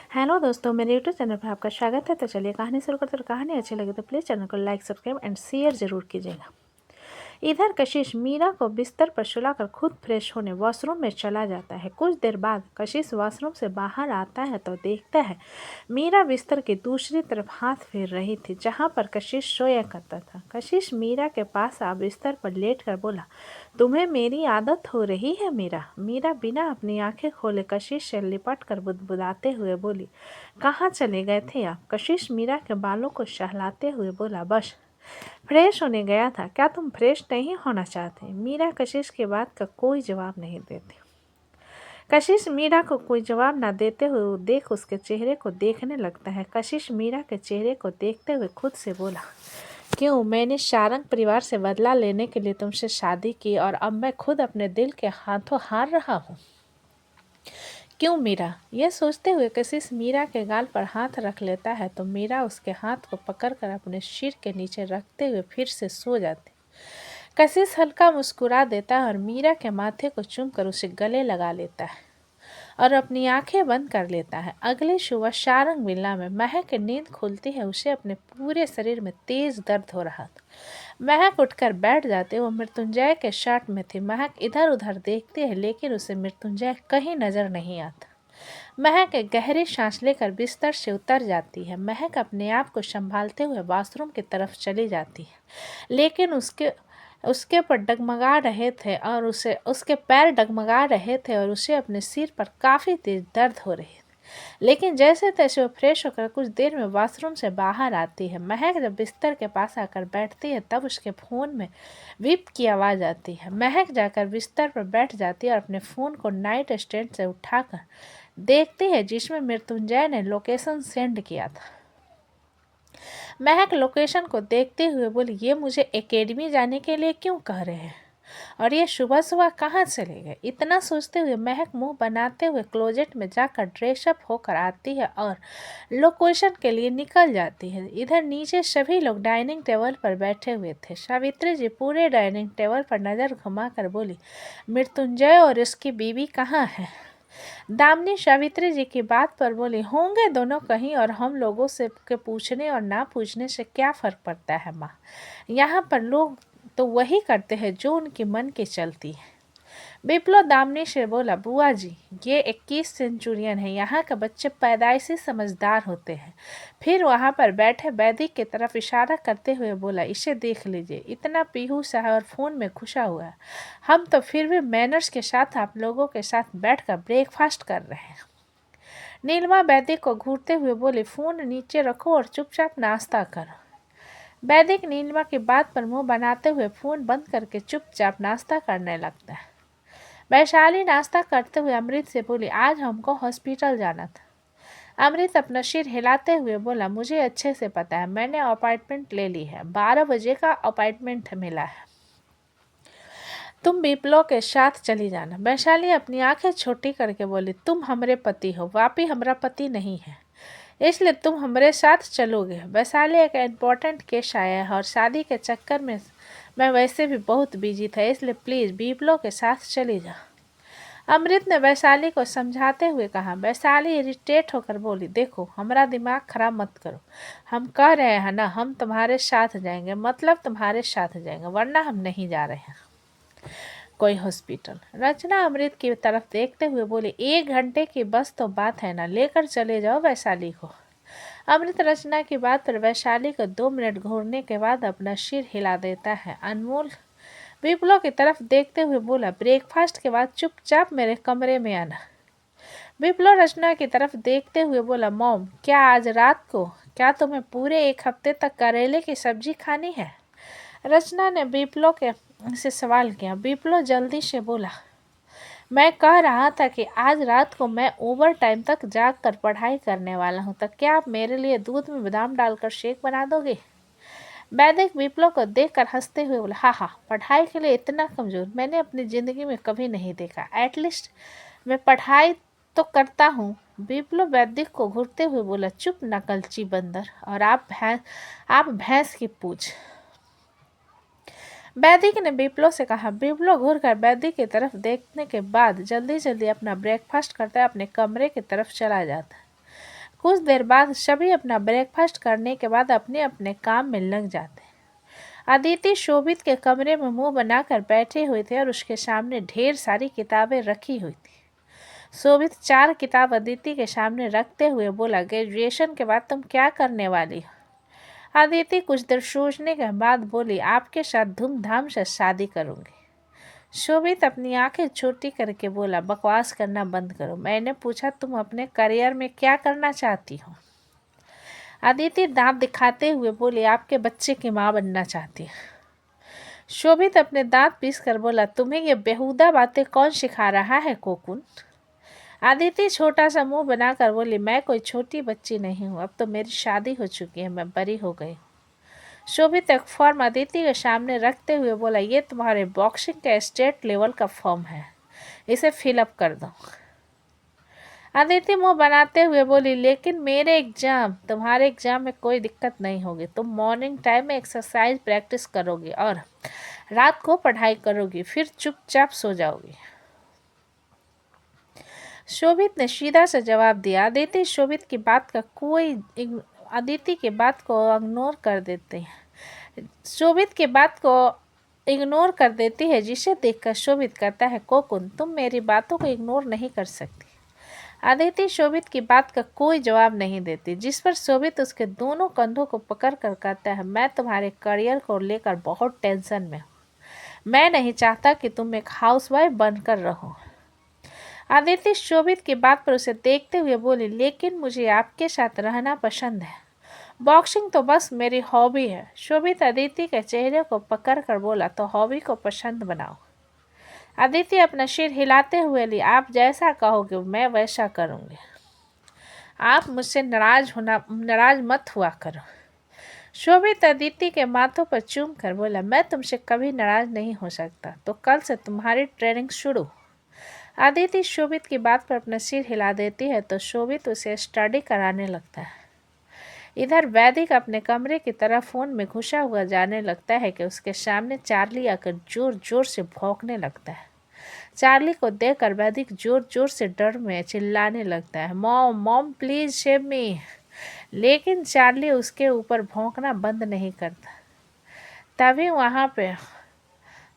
Hello दोस्तों, मेरे YouTube channel पर आपका स्वागत है। तो चलिए कहानी शुरू करते हैं। कहानी अच्छी लगे तो प्लीज़ चैनल को लाइक, सब्सक्राइब एंड शेयर जरूर कीजिएगा। इधर कशिश मीरा को बिस्तर पर सुलाकर खुद फ्रेश होने वॉशरूम में चला जाता है। कुछ देर बाद कशिश वॉशरूम से बाहर आता है तो देखता है मीरा बिस्तर की दूसरी तरफ हाथ फेर रही थी, जहाँ पर कशिश सोया करता था। कशिश मीरा के पास आ बिस्तर पर लेटकर बोला, तुम्हें मेरी आदत हो रही है मीरा। मीरा बिना अपनी आंखें खोले कशिश से लिपट कर बुदबुदाते हुए बोली, कहाँ चले गए थे आप? कशिश मीरा के बालों को सहलाते हुए बोला, बस फ्रेश होने गया था। क्या तुम फ्रेश नहीं होना चाहते? मीरा कशिश की बात का कोई जवाब नहीं देती। कशिश मीरा को कोई जवाब ना देते हुए वो देख उसके चेहरे को देखने लगता है। कशिश मीरा के चेहरे को देखते हुए खुद से बोला, क्यों? मैंने शारंग परिवार से बदला लेने के लिए तुमसे शादी की और अब मैं खुद अपने दिल के हाथों हार रहा हूँ। क्यों मीरा? यह सोचते हुए कशिश मीरा के गाल पर हाथ रख लेता है तो मीरा उसके हाथ को पकड़कर अपने सिर के नीचे रखते हुए फिर से सो जाती। कशिश हल्का मुस्कुरा देता है और मीरा के माथे को चूमकर उसे गले लगा लेता है और अपनी आंखें बंद कर लेता है। अगली सुबह शारंग विला में महक नींद खुलती है। उसे अपने पूरे शरीर में तेज दर्द हो रहा था। महक उठकर बैठ जाते। वो मृत्युंजय के शर्ट में थी। महक इधर उधर देखती है लेकिन उसे मृत्युंजय कहीं नजर नहीं आता। महक एक गहरी सांस लेकर बिस्तर से उतर जाती है। महक अपने आप को संभालते हुए बाथरूम की तरफ चली जाती है लेकिन उसके उसके पर डगमगा रहे थे और उसके पैर डगमगा रहे थे और उसे अपने सिर पर काफ़ी तेज दर्द हो रही थी। लेकिन जैसे तैसे वो फ्रेश होकर कुछ देर में बाथरूम से बाहर आती है। महक जब बिस्तर के पास आकर बैठती है तब उसके फ़ोन में विप की आवाज़ आती है। महक जाकर बिस्तर पर बैठ जाती है और अपने फ़ोन को नाइट स्टैंड से उठाकर देखती है जिसमें मृत्युंजय ने लोकेशन सेंड किया था। महक लोकेशन को देखते हुए बोली, ये मुझे एकेडमी जाने के लिए क्यों कह रहे हैं और ये सुबह सुबह कहाँ चले गए? इतना सोचते हुए महक मुंह बनाते हुए क्लोजेट में जाकर ड्रेसअप होकर आती है और लोकेशन के लिए निकल जाती है। इधर नीचे सभी लोग डाइनिंग टेबल पर बैठे हुए थे। सावित्री जी पूरे डाइनिंग टेबल पर नज़र घुमाकर बोली, मृत्युंजय और उसकी बीवी कहाँ है? दामिनी सावित्री जी की बात पर बोली, होंगे दोनों कहीं और हम लोगों से के पूछने और ना पूछने से क्या फ़र्क पड़ता है माँ। यहाँ पर लोग तो वही करते हैं जो उनकी मन की चलती है। विप्लव दामिनी से बोला, बुआ जी ये 21 सेंचुरियन है। यहाँ के बच्चे पैदाइशी समझदार होते हैं। फिर वहाँ पर बैठे वैदिक की तरफ इशारा करते हुए बोला, इसे देख लीजिए, इतना पीहू सा है और फ़ोन में घुसा हुआ है। हम तो फिर भी मैनर्स के साथ आप लोगों के साथ बैठकर ब्रेकफास्ट कर रहे हैं। नीलिमा वैदिक को घूरते हुए बोली, फ़ोन नीचे रखो और चुपचाप नाश्ता करो। वैदिक नीलिमा की बात पर मुंह बनाते हुए फ़ोन बंद करके चुपचाप नाश्ता करने लगता है। वैशाली नाश्ता करते हुए अमृत से बोली, आज हमको हॉस्पिटल जाना था। अमृत अपना सिर हिलाते हुए बोला, मुझे अच्छे से पता है, मैंने अपॉइंटमेंट ले ली है। 12 बजे का अपॉइंटमेंट मिला है। तुम विप्लव के साथ चली जाना। वैशाली अपनी आंखें छोटी करके बोली, तुम हमारे पति हो, वापी हमारा पति नहीं है, इसलिए तुम हमारे साथ चलोगे। वैशाली एक इम्पोर्टेंट केस आया है और शादी के चक्कर में मैं वैसे भी बहुत बिजी था, इसलिए प्लीज़ विप्लव के साथ चली जा। अमृत ने वैशाली को समझाते हुए कहा। वैशाली इरिटेट होकर बोली, देखो हमारा दिमाग खराब मत करो। हम कह रहे हैं ना हम तुम्हारे साथ जाएंगे, मतलब तुम्हारे साथ जाएंगे, वरना हम नहीं जा रहे हैं कोई हॉस्पिटल। रचना अमृत की तरफ देखते हुए बोली, 1 घंटे की बस तो बात है ना, लेकर चले जाओ वैशाली को। अमृत रचना की बात पर वैशाली को 2 मिनट घूरने के बाद अपना सिर हिला देता है। अनमोल विप्लव की तरफ देखते हुए बोला, ब्रेकफास्ट के बाद चुपचाप मेरे कमरे में आना। विप्लव रचना की तरफ देखते हुए बोला, मॉम क्या आज रात को, क्या तुम्हें पूरे 1 हफ्ते तक करेले की सब्जी खानी है? रचना ने विप्लव के से सवाल किया। विप्लव जल्दी से बोला, मैं कह रहा था कि आज रात को मैं ओवर टाइम तक जाग कर पढ़ाई करने वाला हूँ, तो क्या आप मेरे लिए दूध में बादाम डालकर शेक बना दोगे? वैदिक विप्लव को देखकर हंसते हुए बोला, हाँ हाँ, पढ़ाई के लिए इतना कमज़ोर मैंने अपनी ज़िंदगी में कभी नहीं देखा। एटलीस्ट मैं पढ़ाई तो करता हूँ। विप्लव वैदिक को घूरते हुए बोला, चुप नकलची बंदर, और आप भैंस की पूछ। वैदिक ने विप्लव से कहा। विप्लव घूरकर वैदिक की तरफ देखने के बाद जल्दी जल्दी अपना ब्रेकफास्ट करता है अपने कमरे की तरफ चला जाता है। कुछ देर बाद सभी अपना ब्रेकफास्ट करने के बाद अपने अपने काम में लग जाते हैं। अदिति शोभित के कमरे में मुंह बनाकर बैठे हुए थे और उसके सामने ढेर सारी किताबें रखी हुई थी। शोभित 4 किताब अदिति के सामने रखते हुए बोला, ग्रेजुएशन के बाद तुम क्या करने वाली हो? अदिति कुछ देर सोचने के बाद बोली, आपके साथ धूमधाम से शादी करूंगी। शोभित अपनी आंखें छोटी करके बोला, बकवास करना बंद करो। मैंने पूछा तुम अपने करियर में क्या करना चाहती हो? अदिति दांत दिखाते हुए बोली, आपके बच्चे की माँ बनना चाहती है। शोभित अपने दांत पीस कर बोला, तुम्हें ये बेहुदा बातें कौन सिखा रहा है कोकुन? अदिति छोटा सा मुंह बनाकर बोली, मैं कोई छोटी बच्ची नहीं हूँ, अब तो मेरी शादी हो चुकी है, मैं बड़ी हो गई। शोभित एक फॉर्म अदिति के सामने रखते हुए बोला, ये तुम्हारे बॉक्सिंग का स्टेट लेवल का फॉर्म है, इसे फिलअप कर दो। अदिति मुंह बनाते हुए बोली, लेकिन मेरे एग्जाम। तुम्हारे एग्जाम में कोई दिक्कत नहीं होगी, तुम मॉर्निंग टाइम में एक्सरसाइज प्रैक्टिस करोगी और रात को पढ़ाई करोगी, फिर चुपचाप सो जाओगी। शोभित ने सीधा सा जवाब दिया। अदिति की बात को इग्नोर कर देते हैं। शोभित की बात को इग्नोर कर देती है, जिसे देखकर शोभित कहता है, कोकुन तुम मेरी बातों को इग्नोर नहीं कर सकती। अदिति शोभित की बात का कोई जवाब नहीं देती, जिस पर शोभित उसके दोनों कंधों को पकड़ कर कहता है, मैं तुम्हारे करियर को लेकर बहुत टेंशन में हूँ। मैं नहीं चाहता कि तुम एक हाउसवाइफ बनकर रहो। अदिति शोभित की बात पर उसे देखते हुए बोली, लेकिन मुझे आपके साथ रहना पसंद है, बॉक्सिंग तो बस मेरी हॉबी है। शोभित अदिति के चेहरे को पकड़ कर बोला, तो हॉबी को पसंद बनाओ। अदिति अपना सिर हिलाते हुए ली, आप जैसा कहोगे मैं वैसा करूँगी, आप मुझसे नाराज मत हुआ करो। शोभित अदिति के माथों पर चूम कर बोला, मैं तुमसे कभी नाराज नहीं हो सकता, तो कल से तुम्हारी ट्रेनिंग शुरू। अदिति शोभित की बात पर अपना सिर हिला देती है तो शोभित उसे स्टडी कराने लगता है। इधर वैदिक अपने कमरे की तरफ फोन में घुसा हुआ जाने लगता है कि उसके सामने चार्ली आकर जोर जोर से भौंकने लगता है। चार्ली को देखकर वैदिक जोर जोर से डर में चिल्लाने लगता है, mom mom please save me. लेकिन चार्ली उसके ऊपर भौंकना बंद नहीं करता। तभी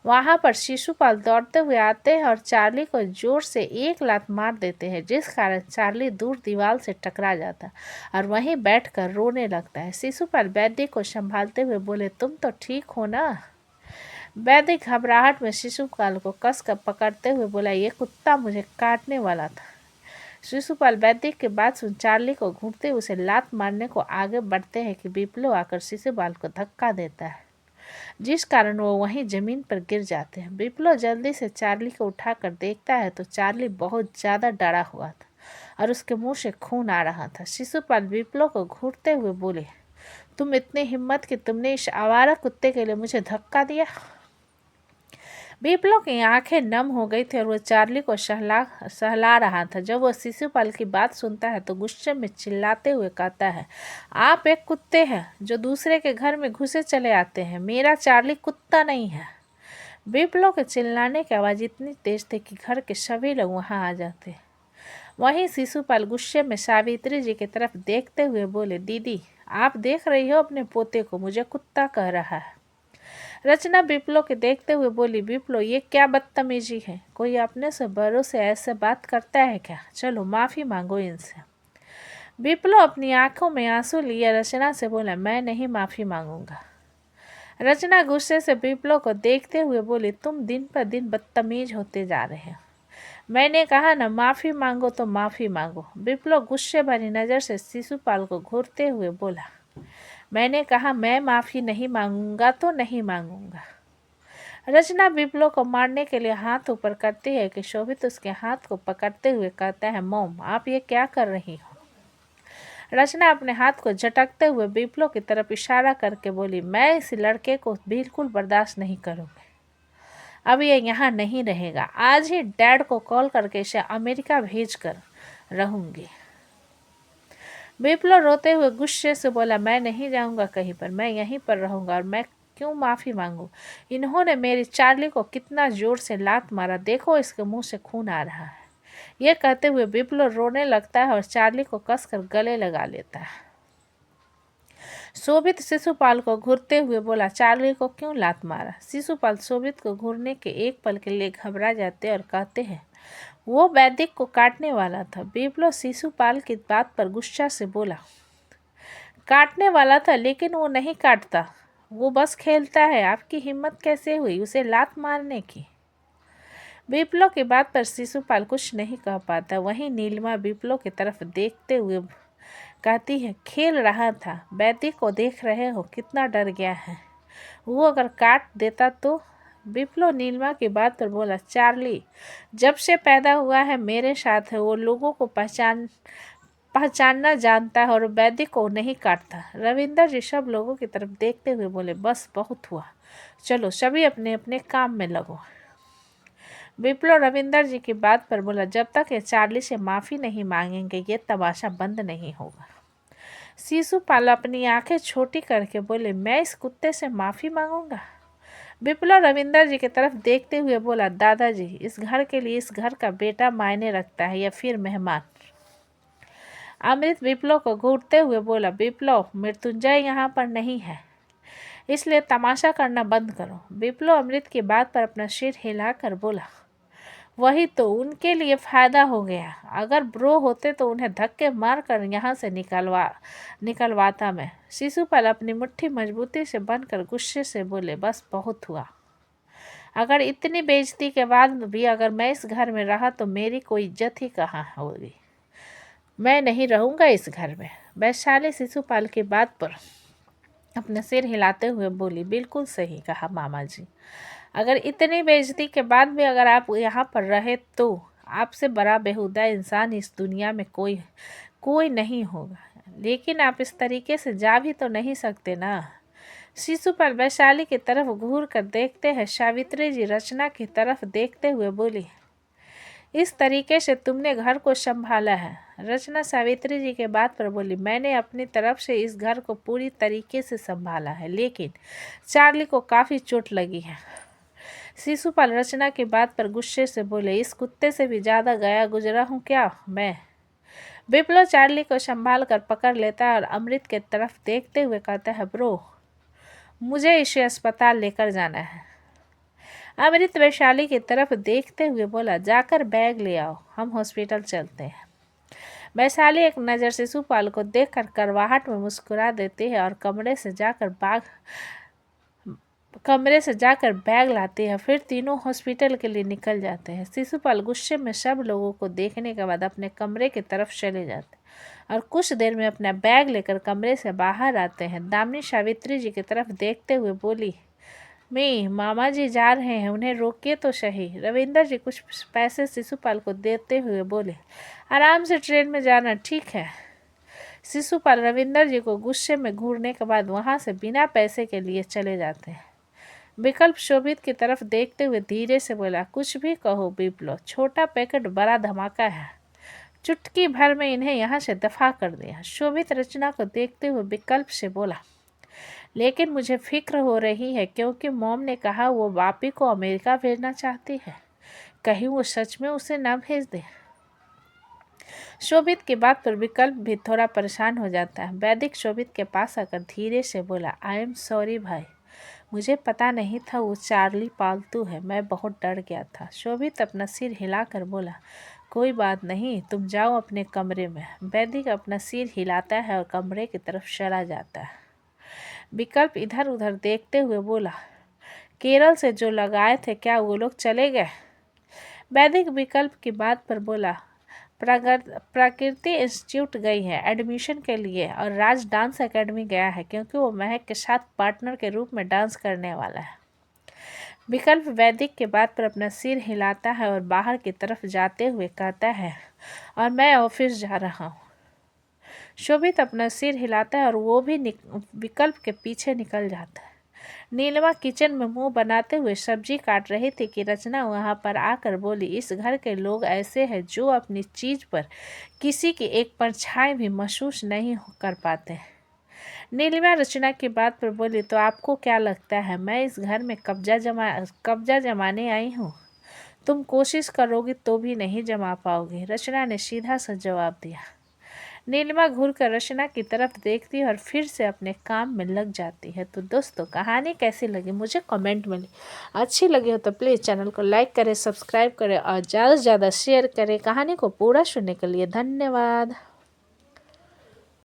वहाँ पर शिशुपाल दौड़ते हुए आते हैं और चार्ली को जोर से एक लात मार देते हैं, जिस कारण चार्ली दूर दीवार से टकरा जाता है और वहीं बैठकर रोने लगता है। शिशुपाल वैद्य को संभालते हुए बोले, तुम तो ठीक हो ना? वैद्य घबराहट में शिशुपाल को कस कर पकड़ते हुए बोला, ये कुत्ता मुझे काटने वाला था। शिशुपाल वैद्य की बात सुन चार्ली को घूरते उसे लात मारने को आगे बढ़ते हैं कि विप्लो आकर शिशुपाल को धक्का देता है, जिस कारण वो वहीं जमीन पर गिर जाते हैं। विप्लो जल्दी से चार्ली को उठाकर देखता है तो चार्ली बहुत ज़्यादा डरा हुआ था और उसके मुंह से खून आ रहा था। शिशुपाल विप्लो को घूरते हुए बोले, तुम इतनी हिम्मत कि तुमने इस आवारा कुत्ते के लिए मुझे धक्का दिया? विप्लो की आंखें नम हो गई थी और वो चार्ली को सहला रहा था। जब वो शिशुपाल की बात सुनता है तो गुस्से में चिल्लाते हुए कहता है, आप एक कुत्ते हैं जो दूसरे के घर में घुसे चले आते हैं, मेरा चार्ली कुत्ता नहीं है। विप्लो के चिल्लाने की आवाज़ इतनी तेज थी कि घर के सभी लोग वहाँ आ जाते। वहीं शिशुपाल गुस्से में सावित्री जी की तरफ देखते हुए बोले, दीदी आप देख रही हो अपने पोते को, मुझे कुत्ता कह रहा है। रचना विप्लो के देखते हुए बोली, विप्लो ये क्या बदतमीजी है, कोई अपने से बड़ों से ऐसे बात करता है क्या? चलो माफ़ी मांगो इनसे। विप्लो अपनी आंखों में आंसू लिए रचना से बोला, मैं नहीं माफ़ी मांगूंगा। रचना गुस्से से विप्लो को देखते हुए बोली, तुम दिन पर दिन बदतमीज होते जा रहे हो, मैंने कहा ना माफ़ी मांगो तो माफ़ी मांगो। विप्लो गुस्से भरी नज़र से शिशुपाल को घूरते हुए बोला, मैंने कहा मैं माफ़ी नहीं मांगूंगा तो नहीं मांगूंगा। रचना विप्लो को मारने के लिए हाथ ऊपर करती है कि शोभित उसके हाथ को पकड़ते हुए कहता है, मॉम आप ये क्या कर रही हो? रचना अपने हाथ को झटकते हुए विप्लो की तरफ इशारा करके बोली, मैं इस लड़के को बिल्कुल बर्दाश्त नहीं करूँगी, अब ये यहाँ नहीं रहेगा, आज ही डैड को कॉल करके इसे अमेरिका भेज कर रहूँगी। विप्लो रोते हुए गुस्से से बोला, मैं नहीं जाऊंगा कहीं पर, मैं यहीं पर रहूंगा और मैं क्यों माफ़ी मांगू? इन्होंने मेरी चार्ली को कितना जोर से लात मारा, देखो इसके मुंह से खून आ रहा है। यह कहते हुए विप्लो रोने लगता है और चार्ली को कसकर गले लगा लेता है। शोभित शिशुपाल को घूरते हुए बोला, चार्ली को क्यों लात मारा? शिशुपाल शोभित को घूरने के एक पल के लिए घबरा जाते और कहते हैं, वो वैदिक को काटने वाला था। विप्लो शिशुपाल की बात पर गुस्सा से बोला, काटने वाला था लेकिन वो नहीं काटता, वो बस खेलता है। आपकी हिम्मत कैसे हुई उसे लात मारने की? विप्लो की बात पर शिशुपाल कुछ नहीं कह पाता। वहीं नीलिमा विप्लो की तरफ देखते हुए कहती है, खेल रहा था, वैदिक को देख रहे हो कितना डर गया है, वो अगर काट देता तो? विप्लो नीलिमा की बात पर बोला, चार्ली जब से पैदा हुआ है मेरे साथ है, वो लोगों को पहचानना जानता है और वैदिक को नहीं काटता। रविंदर जी सब लोगों की तरफ देखते हुए बोले, बस बहुत हुआ, चलो सभी अपने अपने काम में लगो। विप्लो रविंदर जी की बात पर बोला, जब तक ये चार्ली से माफ़ी नहीं मांगेंगे ये तमाशा बंद नहीं होगा। शिशुपाल अपनी आंखें छोटी करके बोले, मैं इस कुत्ते से माफ़ी मांगूंगा? विप्लो रविंदर जी की तरफ देखते हुए बोला, दादाजी इस घर के लिए इस घर का बेटा मायने रखता है या फिर मेहमान? अमृत विप्लो को घूरते हुए बोला, विप्लो मृत्युंजय यहाँ पर नहीं है, इसलिए तमाशा करना बंद करो। विप्लो अमृत की बात पर अपना सिर हिलाकर बोला, वही तो उनके लिए फ़ायदा हो गया, अगर ब्रो होते तो उन्हें धक्के मार कर यहाँ से निकलवाता मैं। शिशुपाल अपनी मुट्ठी मजबूती से बंधकर गुस्से से बोले, बस बहुत हुआ, अगर इतनी बेइज्जती के बाद भी अगर मैं इस घर में रहा तो मेरी कोई इज्जत ही कहाँ होगी, मैं नहीं रहूँगा इस घर में। वैशाली शिशुपाल की बात पर अपना सिर हिलाते हुए बोली, बिल्कुल सही कहा मामा जी, अगर इतनी बेइज्जती के बाद भी अगर आप यहाँ पर रहे तो आपसे बड़ा बेहुदा इंसान इस दुनिया में कोई नहीं होगा, लेकिन आप इस तरीके से जा भी तो नहीं सकते ना। शिशुपाल वैशाली की तरफ घूर कर देखते हैं। सावित्री जी रचना की तरफ देखते हुए बोली, इस तरीके से तुमने घर को संभाला है? रचना सावित्री जी के बात पर बोली, मैंने अपनी तरफ से इस घर को पूरी तरीके से संभाला है, लेकिन चार्ली को काफ़ी चोट लगी है। शिशुपाल रचना की बात पर गुस्से से बोले, इस कुत्ते से भी ज़्यादा गया गुजरा हूँ क्या मैं? विप्लो चार्ली को संभाल कर पकड़ लेता है और अमृत के तरफ देखते हुए कहता है, ब्रो मुझे इसे अस्पताल लेकर जाना है। अमृत वैशाली की तरफ देखते हुए बोला, जाकर बैग ले आओ, हम हॉस्पिटल चलते हैं। वैशाली एक नज़र शिशुपाल को देखकर करवाहट में मुस्कुरा देती है और कमरे से जाकर बैग लाती है। फिर तीनों हॉस्पिटल के लिए निकल जाते हैं। शिशुपाल गुस्से में सब लोगों को देखने के बाद अपने कमरे की तरफ चले जाते हैं और कुछ देर में अपना बैग लेकर कमरे से बाहर आते हैं। दामिनी सावित्री जी की तरफ देखते हुए बोली, मामा जी जा रहे हैं, उन्हें रोकिए तो सही। रविंदर जी कुछ पैसे शिशुपाल को देते हुए बोले, आराम से ट्रेन में जाना, ठीक है। शिशुपाल रविंदर जी को गुस्से में घूरने के बाद वहां से बिना पैसे के लिए चले जाते हैं। विकल्प शोभित की तरफ देखते हुए धीरे से बोला, कुछ भी कहो विप्लो, छोटा पैकेट बड़ा धमाका है, चुटकी भर में इन्हें यहाँ से दफा कर दिया। शोभित रचना को देखते हुए विकल्प से बोला, लेकिन मुझे फिक्र हो रही है क्योंकि मॉम ने कहा वो वापी को अमेरिका भेजना चाहती है, कहीं वो सच में उसे ना भेज दे। शोभित की बात पर विकल्प भी थोड़ा परेशान हो जाता है। वैदिक शोभित के पास आकर धीरे से बोला, आई एम सॉरी भाई, मुझे पता नहीं था वो चार्ली पालतू है, मैं बहुत डर गया था। शोभित अपना सिर हिलाकर बोला, कोई बात नहीं, तुम जाओ अपने कमरे में। वैदिक अपना सिर हिलाता है और कमरे की तरफ चला जाता है। विकल्प इधर उधर देखते हुए बोला, केरल से जो लगाए थे क्या वो लोग चले गए? वैदिक विकल्प की बात पर बोला, प्रकृति इंस्टीट्यूट गई है एडमिशन के लिए और राज डांस एकेडमी गया है क्योंकि वो महक के साथ पार्टनर के रूप में डांस करने वाला है। विकल्प वैदिक के बात पर अपना सिर हिलाता है और बाहर की तरफ जाते हुए कहता है, और मैं ऑफिस जा रहा हूँ। शोभित अपना सिर हिलाता है और वो भी विकल्प के पीछे निकल जाता है। नीलिमा किचन में मुंह बनाते हुए सब्जी काट रही थी कि रचना वहां पर आकर बोली, इस घर के लोग ऐसे हैं जो अपनी चीज पर किसी की एक परछाई भी महसूस नहीं कर पाते। नीलिमा रचना की बात पर बोली, तो आपको क्या लगता है मैं इस घर में कब्जा जमाने आई हूँ? तुम कोशिश करोगी तो भी नहीं जमा पाओगे, रचना ने सीधा सा जवाब दिया। नीलिमा घूरकर रचना की तरफ देखती है और फिर से अपने काम में लग जाती है। तो दोस्तों, कहानी कैसी लगी मुझे कमेंट में अच्छी लगी हो तो प्लीज़ चैनल को लाइक करें, सब्सक्राइब करें और ज़्यादा से ज़्यादा शेयर करें। कहानी को पूरा सुनने के लिए धन्यवाद।